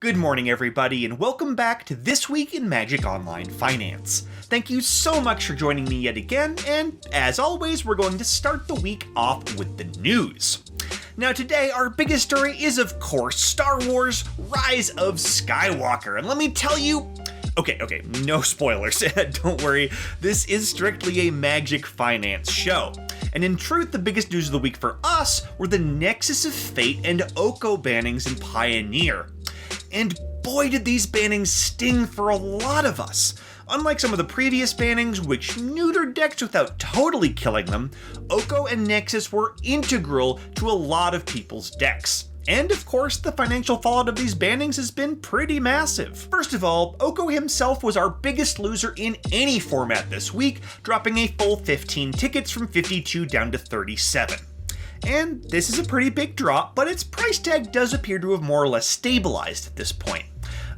Good morning, everybody, and welcome back to This Week in Magic Online Finance. Thank you so much for joining me yet again, and as always, we're going to start the week off with the news. Now today, our biggest story is, of course, Star Wars Rise of Skywalker, and let me tell you, Okay, no spoilers, don't worry, this is strictly a Magic Finance show. And in truth, the biggest news of the week for us were the Nexus of Fate and Oko bannings in Pioneer. And boy did these bannings sting for a lot of us. Unlike some of the previous bannings, which neutered decks without totally killing them, Oko and Nexus were integral to a lot of people's decks. And of course, the financial fallout of these bannings has been pretty massive. First of all, Oko himself was our biggest loser in any format this week, dropping a full 15 tickets from 52 down to 37. And this is a pretty big drop, but its price tag does appear to have more or less stabilized at this point.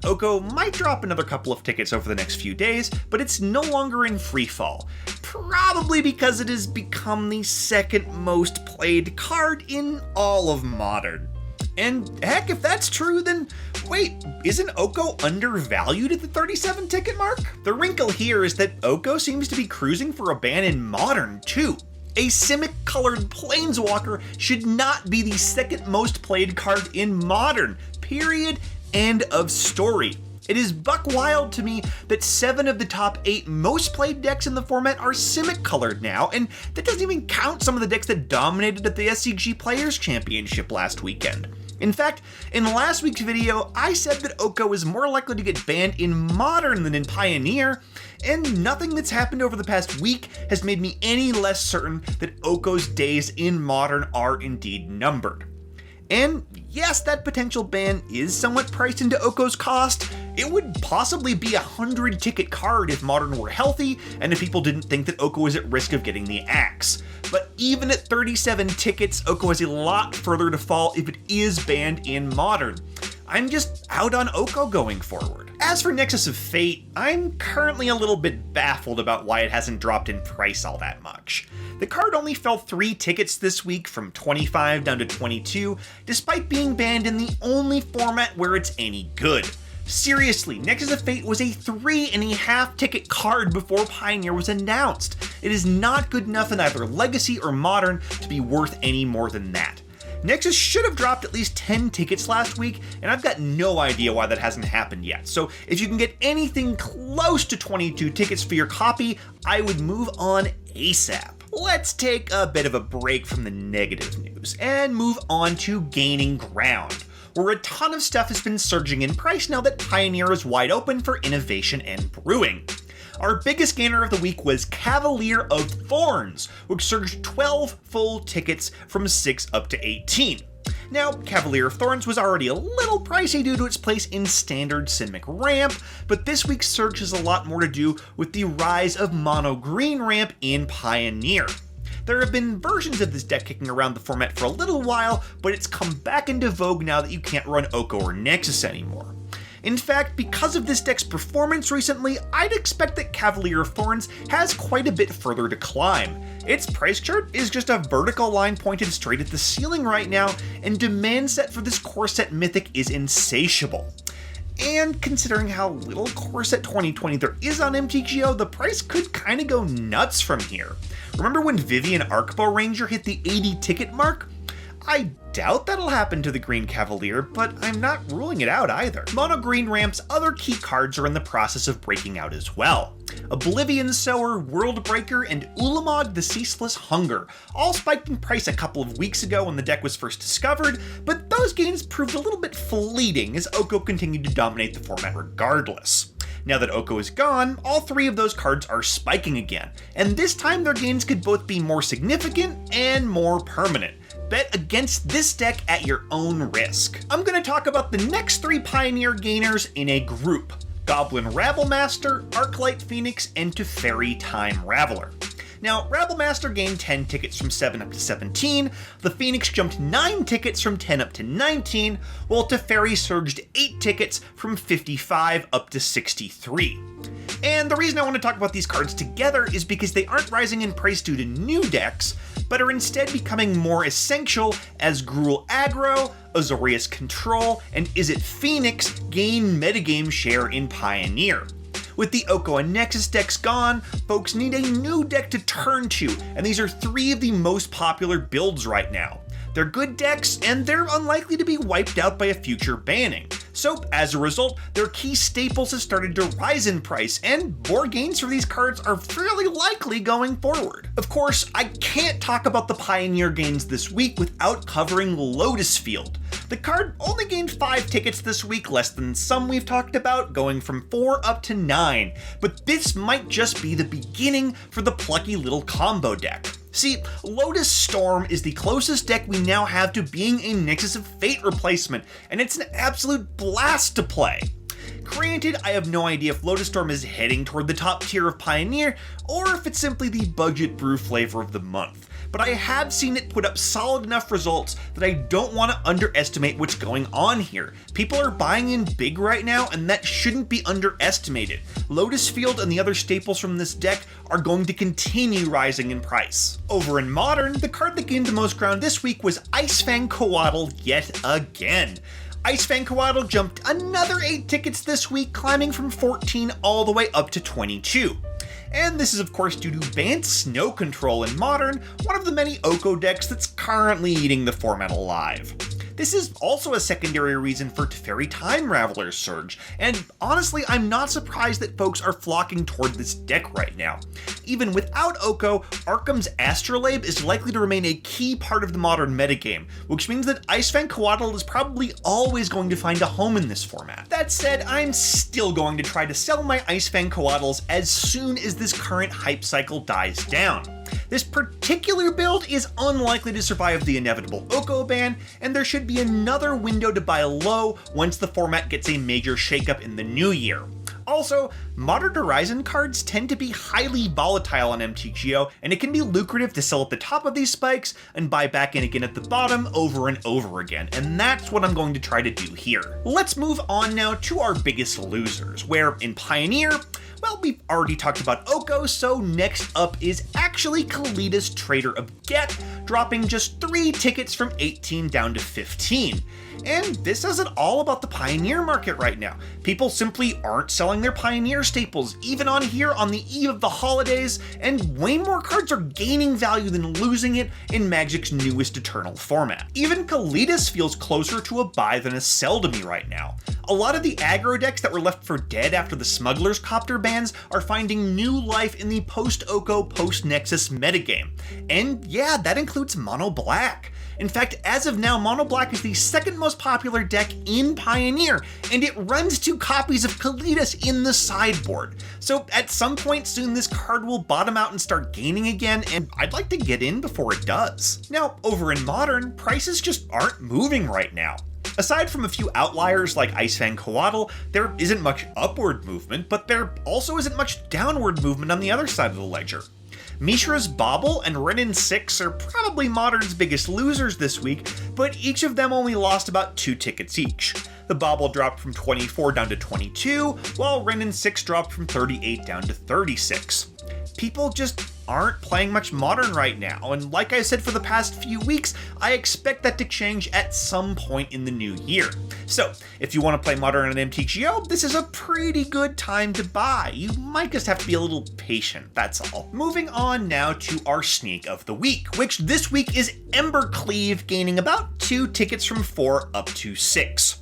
Oko might drop another couple of tickets over the next few days, but it's no longer in freefall, probably because it has become the second most played card in all of Modern. And heck, if that's true, then wait, isn't Oko undervalued at the 37 ticket mark? The wrinkle here is that Oko seems to be cruising for a ban in Modern too. A Simic-colored Planeswalker should not be the second most played card in Modern, period, end of story. It is buck wild to me that 7 of the top 8 most played decks in the format are Simic-colored now, and that doesn't even count some of the decks that dominated at the SCG Players Championship last weekend. In fact, in last week's video, I said that Oko is more likely to get banned in Modern than in Pioneer, and nothing that's happened over the past week has made me any less certain that Oko's days in Modern are indeed numbered. And yes, that potential ban is somewhat priced into Oko's cost. It would possibly be a 100 ticket card if Modern were healthy, and if people didn't think that Oko was at risk of getting the axe. But even at 37 tickets, Oko has a lot further to fall if it is banned in Modern. I'm just out on Oko going forward. As for Nexus of Fate, I'm currently a little bit baffled about why it hasn't dropped in price all that much. The card only fell 3 tickets this week from 25 down to 22, despite being banned in the only format where it's any good. Seriously, Nexus of Fate was a 3.5 ticket card before Pioneer was announced. It is not good enough in either Legacy or Modern to be worth any more than that. Nexus should have dropped at least 10 tickets last week, and I've got no idea why that hasn't happened yet. So if you can get anything close to 22 tickets for your copy, I would move on ASAP. Let's take a bit of a break from the negative news and move on to gaining ground, where a ton of stuff has been surging in price now that Pioneer is wide open for innovation and brewing. Our biggest gainer of the week was Cavalier of Thorns, which surged 12 full tickets from 6 up to 18. Now, Cavalier of Thorns was already a little pricey due to its place in standard Simic ramp, but this week's surge has a lot more to do with the rise of mono green ramp in Pioneer. There have been versions of this deck kicking around the format for a little while, but it's come back into vogue now that you can't run Oko or Nexus anymore. In fact, because of this deck's performance recently, I'd expect that Cavalier of Thorns has quite a bit further to climb. Its price chart is just a vertical line pointed straight at the ceiling right now, and demand set for this core set mythic is insatiable. And considering how little core set 2020 there is on MTGO, the price could kinda go nuts from here. Remember when Vivian Arcbow Ranger hit the 80 ticket mark? I doubt that'll happen to the Green Cavalier, but I'm not ruling it out either. Mono Green Ramp's other key cards are in the process of breaking out as well. Oblivion Sower, Worldbreaker, and Ulamog the Ceaseless Hunger all spiked in price a couple of weeks ago when the deck was first discovered, but those gains proved a little bit fleeting as Oko continued to dominate the format regardless. Now that Oko is gone, all 3 of those cards are spiking again, and this time their gains could both be more significant and more permanent. Bet against this deck at your own risk. I'm going to talk about the next 3 Pioneer gainers in a group: Goblin Rabblemaster, Arclight Phoenix, and Teferi Time Raveler. Now, Rabblemaster gained 10 tickets from 7 up to 17, the Phoenix jumped 9 tickets from 10 up to 19, while Teferi surged 8 tickets from 55 up to 63. And the reason I want to talk about these cards together is because they aren't rising in price due to new decks, but are instead becoming more essential as Gruul Aggro, Azorius Control, and Is It Phoenix gain metagame share in Pioneer. With the Oko and Nexus decks gone, folks need a new deck to turn to, and these are 3 of the most popular builds right now. They're good decks, and they're unlikely to be wiped out by a future banning. So, as a result, their key staples have started to rise in price, and more gains for these cards are fairly likely going forward. Of course, I can't talk about the Pioneer gains this week without covering Lotus Field. The card only gained 5 tickets this week, less than some we've talked about, going from 4 up to 9, but this might just be the beginning for the plucky little combo deck. See, Lotus Storm is the closest deck we now have to being a Nexus of Fate replacement, and it's an absolute blast to play. Granted, I have no idea if Lotus Storm is heading toward the top tier of Pioneer, or if it's simply the budget brew flavor of the month, but I have seen it put up solid enough results that I don't want to underestimate what's going on here. People are buying in big right now, and that shouldn't be underestimated. Lotus Field and the other staples from this deck are going to continue rising in price. Over in Modern, the card that gained the most ground this week was Icefang Coatl yet again. Icefang Coatl jumped another 8 tickets this week, climbing from 14 all the way up to 22. And this is of course due to banned Snow Control in Modern, one of the many Oko decks that's currently eating the format alive. This is also a secondary reason for Teferi Time Raveler's surge, and honestly I'm not surprised that folks are flocking toward this deck right now. Even without Oko, Arkham's Astrolabe is likely to remain a key part of the Modern metagame, which means that Icefang Coatl is probably always going to find a home in this format. That said, I'm still going to try to sell my Icefang Coatls as soon as this current hype cycle dies down. This particular build is unlikely to survive the inevitable Oko ban, and there should be another window to buy low once the format gets a major shakeup in the new year. Also, Modern Horizon cards tend to be highly volatile on MTGO, and it can be lucrative to sell at the top of these spikes and buy back in again at the bottom over and over again, and that's what I'm going to try to do here. Let's move on now to our biggest losers, where in Pioneer, well, we've already talked about Oko, so next up is actually Kalida's Trader of Get, dropping just 3 tickets from 18 down to 15. And this says it all about the Pioneer market right now. People simply aren't selling their Pioneer staples, even on here on the eve of the holidays, and way more cards are gaining value than losing it in Magic's newest Eternal format. Even Kalidas feels closer to a buy than a sell to me right now. A lot of the aggro decks that were left for dead after the Smuggler's Copter bans are finding new life in the post-Oko, post-Nexus metagame. And yeah, that includes Mono Black. In fact, as of now, Mono Black is the second most popular deck in Pioneer, and it runs 2 copies of Kalidas in the sideboard. So at some point soon this card will bottom out and start gaining again, and I'd like to get in before it does. Now, over in Modern, prices just aren't moving right now. Aside from a few outliers like Icefang Coatl, there isn't much upward movement, but there also isn't much downward movement on the other side of the ledger. Mishra's Bauble and Renin 6 are probably Modern's biggest losers this week, but each of them only lost about 2 tickets each. The Bauble dropped from 24 down to 22, while Renin 6 dropped from 38 down to 36. People just aren't playing much Modern right now, and like I said for the past few weeks, I expect that to change at some point in the new year. So, if you want to play Modern on MTGO, this is a pretty good time to buy. You might just have to be a little patient, that's all. Moving on now to our sneak of the week, which this week is Embercleave, gaining about 2 tickets from 4 up to 6.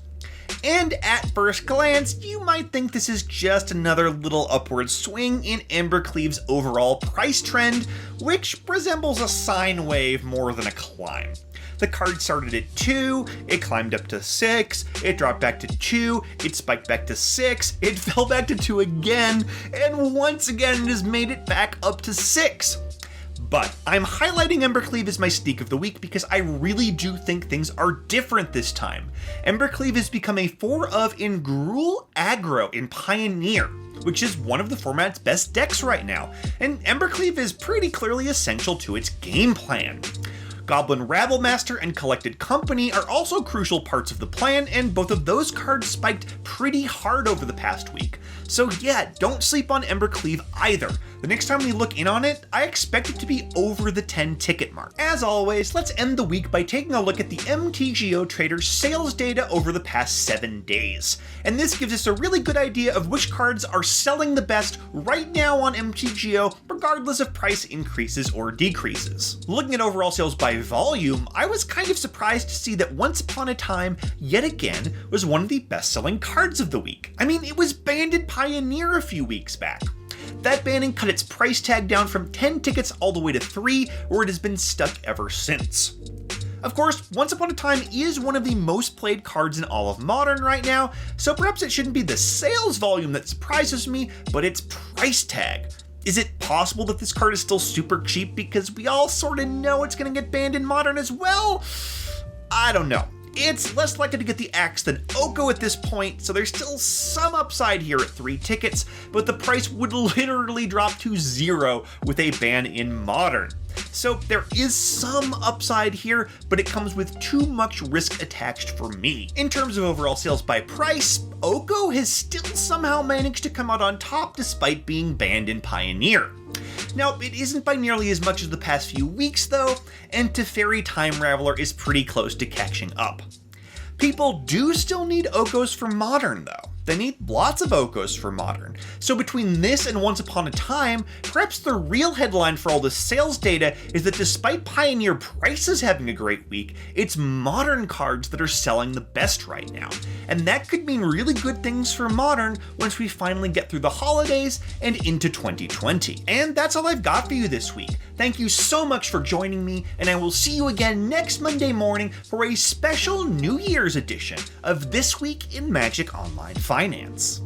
And at first glance, you might think this is just another little upward swing in Embercleave's overall price trend, which resembles a sine wave more than a climb. The card started at 2, it climbed up to 6, it dropped back to 2, it spiked back to 6, it fell back to 2 again, and once again it has made it back up to 6. But I'm highlighting Embercleave as my sneak of the week because I really do think things are different this time. Embercleave has become a 4 of in Gruul Aggro in Pioneer, which is one of the format's best decks right now, and Embercleave is pretty clearly essential to its game plan. Goblin Rabblemaster and Collected Company are also crucial parts of the plan, and both of those cards spiked pretty hard over the past week. So yeah, don't sleep on Embercleave either. The next time we look in on it, I expect it to be over the 10 ticket mark. As always, let's end the week by taking a look at the MTGO traders' sales data over the past 7 days. And this gives us a really good idea of which cards are selling the best right now on MTGO, regardless of price increases or decreases. Looking at overall sales by volume, I was kind of surprised to see that Once Upon a Time, yet again, was one of the best-selling cards of the week. I mean, it was banned in Pioneer a few weeks back. That banning cut its price tag down from 10 tickets all the way to 3, where it has been stuck ever since. Of course, Once Upon a Time is one of the most played cards in all of Modern right now, so perhaps it shouldn't be the sales volume that surprises me, but its price tag. Is it possible that this card is still super cheap because we all sort of know it's going to get banned in Modern as well? I don't know. It's less likely to get the axe than Oko at this point, so there's still some upside here at 3 tickets, but the price would literally drop to 0 with a ban in Modern. So there is some upside here, but it comes with too much risk attached for me. In terms of overall sales by price, Oko has still somehow managed to come out on top despite being banned in Pioneer. Now, it isn't by nearly as much as the past few weeks though, and Teferi Time Raveler is pretty close to catching up. People do still need Okos for Modern though. They need lots of Okos for Modern. So between this and Once Upon a Time, perhaps the real headline for all this sales data is that despite Pioneer prices having a great week, it's Modern cards that are selling the best right now. And that could mean really good things for Modern once we finally get through the holidays and into 2020. And that's all I've got for you this week. Thank you so much for joining me, and I will see you again next Monday morning for a special New Year's edition of This Week in Magic Online Finance.